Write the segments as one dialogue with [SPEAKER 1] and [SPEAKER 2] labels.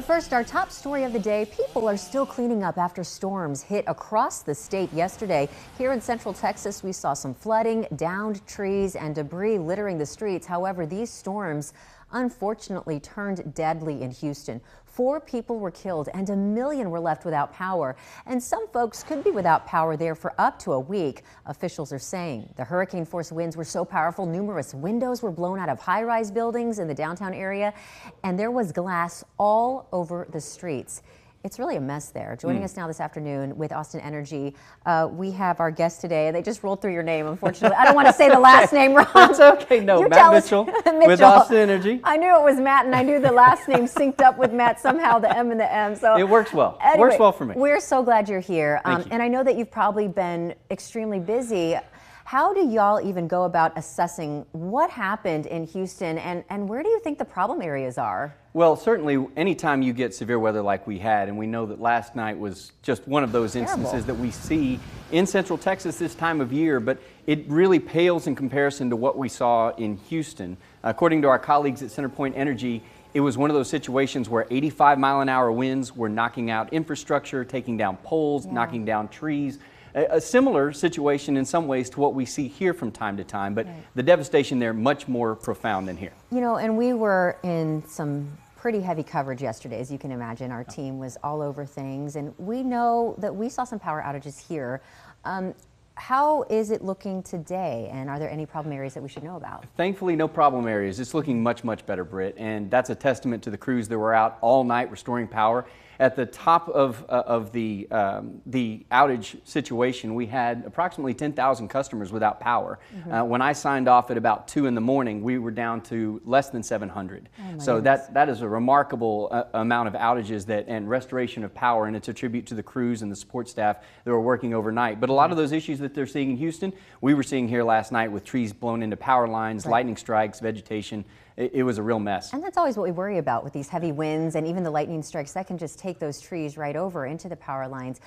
[SPEAKER 1] first, our top story of the day. People are still cleaning up after storms hit across the state yesterday. Here in Central Texas, we saw some flooding, downed trees, and debris littering the streets. However, these storms unfortunately turned deadly in Houston. 4 people were killed and 1 million were left without power. And some folks could be without power there for up to a week, officials are saying. The hurricane-force winds were so powerful, numerous windows were blown out of high-rise buildings in the downtown area, and there was glass all over the streets. It's really a mess there. Joining us now this afternoon with Austin Energy, we have our guest today. They just rolled through your name, unfortunately. I don't want to say the last name wrong.
[SPEAKER 2] It's okay. No, Matt Mitchell with Austin Energy.
[SPEAKER 1] I knew it was Matt, and I knew the last name synced up with Matt somehow, the M and the M. So
[SPEAKER 2] it works well.
[SPEAKER 1] Anyway,
[SPEAKER 2] works well for me.
[SPEAKER 1] We're so glad you're here.
[SPEAKER 2] Thank you.
[SPEAKER 1] And I know that you've probably been extremely busy. How do y'all even go about assessing what happened in Houston, and where do you think the problem areas are?
[SPEAKER 2] Well, certainly anytime you get severe weather like we had, and we know that last night was just one of those instances that we see in Central Texas this time of year, but it really pales in comparison to what we saw in Houston. According to our colleagues at CenterPoint Energy, it was one of those situations where 85-mile-an-hour winds were knocking out infrastructure, taking down poles, knocking down trees. A similar situation in some ways to what we see here from time to time, but the devastation there much more profound than here.
[SPEAKER 1] You know, and we were in some pretty heavy coverage yesterday, as you can imagine. Our team was all over things, and we know that we saw some power outages here. How is it looking today, and are there any problem areas that we should know about?
[SPEAKER 2] Thankfully, no problem areas. It's looking much, much better, Britt, and that's a testament to the crews that were out all night restoring power. At the top of the outage situation, we had approximately 10,000 customers without power. When I signed off at about 2 in the morning, we were down to less than 700. So that is a remarkable amount of outages and restoration of power, and it's a tribute to the crews and the support staff that were working overnight. But a lot of those issues that they're seeing in Houston, we were seeing here last night with trees blown into power lines, lightning strikes, vegetation. It was a real mess.
[SPEAKER 1] And that's always what we worry about with these heavy winds and even the lightning strikes. That can just take those trees right over into the power lines.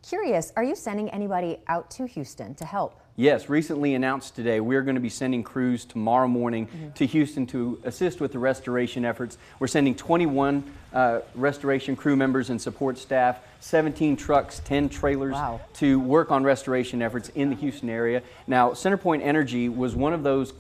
[SPEAKER 1] Curious, are you sending anybody out to Houston to help?
[SPEAKER 2] Yes, recently announced today, we're going to be sending crews tomorrow morning to Houston to assist with the restoration efforts. We're sending 21 restoration crew members and support staff, 17 trucks, 10 trailers to work on restoration efforts in the Houston area. Now, CenterPoint Energy was one of those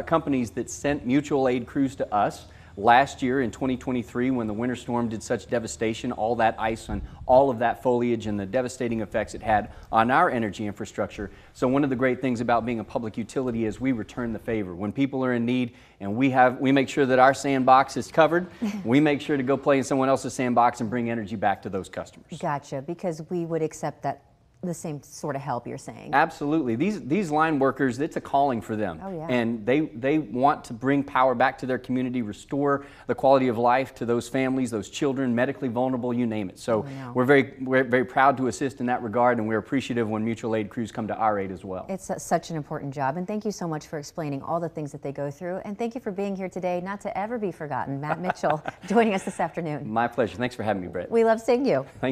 [SPEAKER 2] companies that sent mutual aid crews to us last year in 2023 when the winter storm did such devastation, all that ice and all of that foliage and the devastating effects it had on our energy infrastructure. So one of the great things about being a public utility is we return the favor. When people are in need and we make sure that our sandbox is covered, we make sure to go play in someone else's sandbox and bring energy back to those customers.
[SPEAKER 1] Gotcha, because we would accept that the same sort of help you're saying.
[SPEAKER 2] Absolutely. These line workers, it's a calling for them. And they want to bring power back to their community, restore the quality of life to those families, those children, medically vulnerable, you name it. So we're very proud to assist in that regard, and we're appreciative when mutual aid crews come to our aid as well.
[SPEAKER 1] It's such an important job, and thank you so much for explaining all the things that they go through, and thank you for being here today, not to ever be forgotten. Matt Mitchell joining us this afternoon.
[SPEAKER 2] My pleasure. Thanks for having me, Brett.
[SPEAKER 1] We love seeing you.
[SPEAKER 2] Thank you.